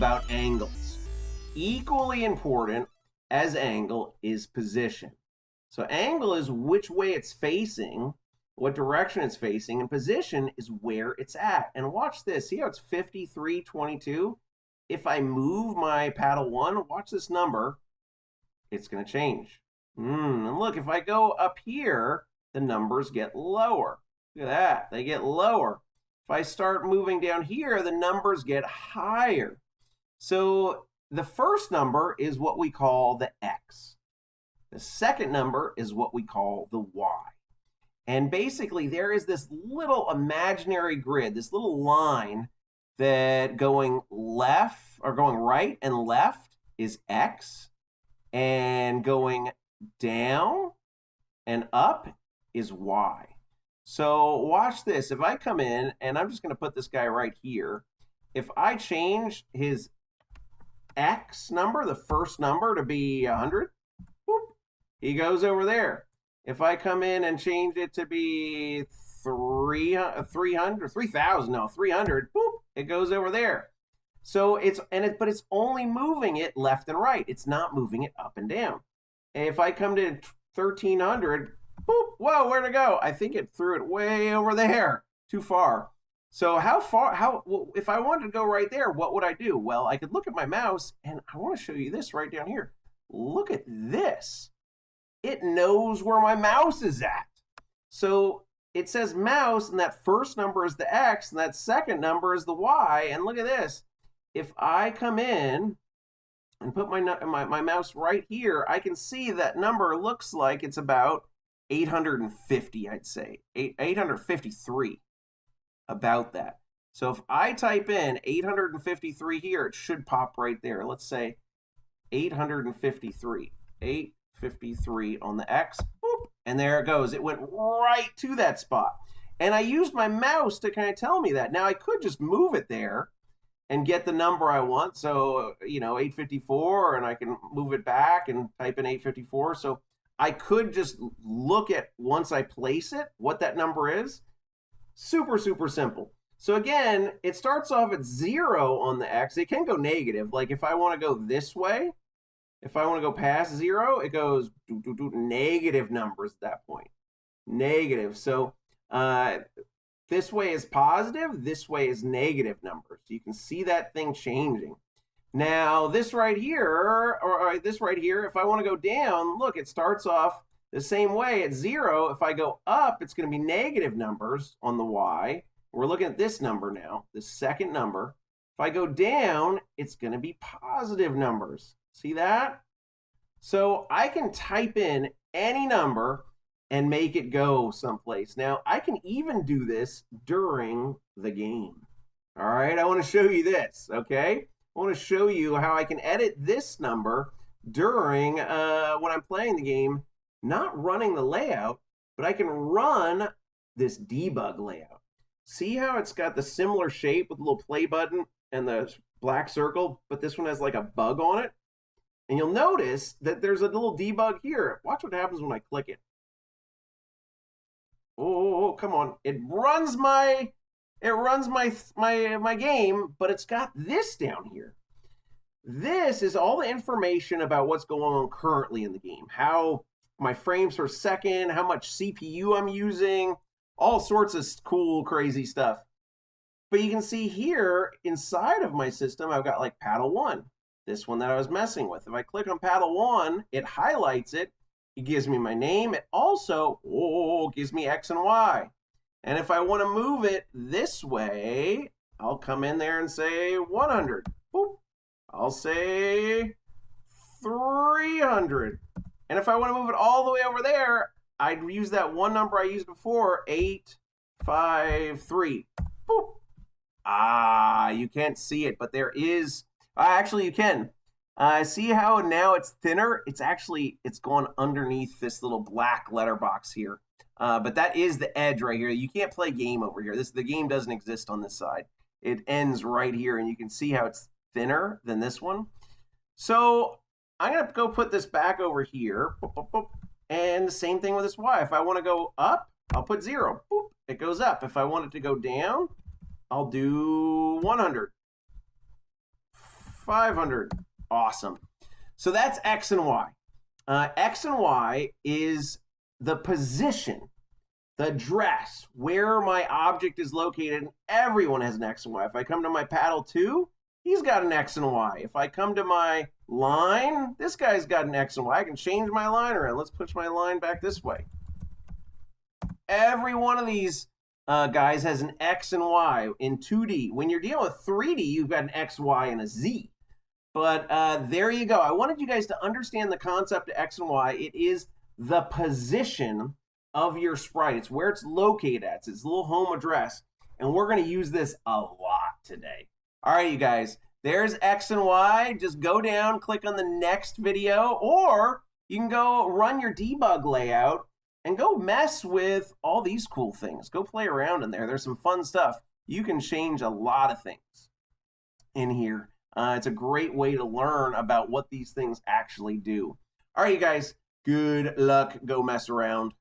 about angles. Equally important as angle is position. So angle is which way it's facing, what direction it's facing, and position is where it's at. And watch this. See how it's 53.22? If I move my paddle 1, watch this number, it's going to change. And look, if I go up here, the numbers get lower. Look at that. They get lower. If I start moving down here, the numbers get higher. So the first number is what we call the X. The second number is what we call the Y. And basically, there is this little imaginary grid, this little line that going left or going right and left is X, and going down and up is Y. So watch this. If I come in, and I'm just going to put this guy right here, if I change his X number, the first number, to be 100, whoop, he goes over there. If I come in and change it to be 300, 3,000, no, 300, whoop, it goes over there. So but it's only moving it left and right. It's not moving it up and down. And if I come to 1,300, boop, whoa, where'd it go? I think it threw it way over there, too far. So if I wanted to go right there, what would I do? Well, I could look at my mouse, and I want to show you this right down here. Look at this. It knows where my mouse is at. So it says mouse, and that first number is the X, and that second number is the Y. And look at this. If I come in and put my mouse right here, I can see that number looks like it's about 850, I'd say. 853, about that. So if I type in 853 here, it should pop right there. Let's say 853. 853 on the X, boop, and there it goes. It went right to that spot. And I used my mouse to kind of tell me that. Now I could just move it there and get the number I want. So, 854, and I can move it back and type in 854. So I could just look at, once I place it, what that number is. Super, super simple. So again, it starts off at 0 on the X. It can go negative. Like if I want to go this way, if I want to go past 0, it goes negative numbers at that point. Negative. So this way is positive. This way is negative numbers. You can see that thing changing. Now, this right here, or this right here, if I want to go down, look, it starts off the same way at 0. If I go up, it's going to be negative numbers on the Y. We're looking at this number now, the second number. If I go down, it's going to be positive numbers. See that? So I can type in any number and make it go someplace. Now, I can even do this during the game. All right, I want to show you this, okay? I want to show you how I can edit this number during when I'm playing the game, not running the layout, but I can run this debug layout. See how it's got the similar shape with the little play button and the black circle, but this one has like a bug on it? And you'll notice that there's a little debug here. Watch what happens when I click it. Oh, come on. It runs my game, but it's got this down here. This is all the information about what's going on currently in the game. How my frames per second, how much CPU I'm using, all sorts of cool, crazy stuff. But you can see here inside of my system, I've got like paddle 1. This one that I was messing with. If I click on paddle 1, it highlights it. It gives me my name. It also gives me X and Y. And if I want to move it this way, I'll come in there and say 100. Boop. I'll say 300. And if I want to move it all the way over there, I'd use that one number I used before, 853. Boop. You can't see it, but there is... actually, you can. See how now it's thinner? It's gone underneath this little black letterbox here. But that is the edge right here. You can't play game over here. The game doesn't exist on this side. It ends right here, and you can see how it's thinner than this one. So I'm going to go put this back over here. Boop, boop, boop. And the same thing with this Y. If I want to go up, I'll put 0. Boop, it goes up. If I want it to go down, I'll do 100. 500. Awesome. So that's X and Y. X and Y is the position, the address, where my object is located. Everyone has an X and Y. If I come to my paddle 2, he's got an X and Y. If I come to my line, this guy's got an X and Y. I can change my line around. Let's push my line back this way. Every one of these guys has an X and Y in 2D. When you're dealing with 3D, you've got an X, Y, and a Z. But there you go. I wanted you guys to understand the concept of X and Y. It is the position of your sprite. It's where it's located at. It's its little home address. And we're going to use this a lot today. All right, you guys. There's X and Y. Just go down, click on the next video, or you can go run your debug layout and go mess with all these cool things. Go play around in there. There's some fun stuff. You can change a lot of things in here. It's a great way to learn about what these things actually do. All right, you guys, good luck. Go mess around.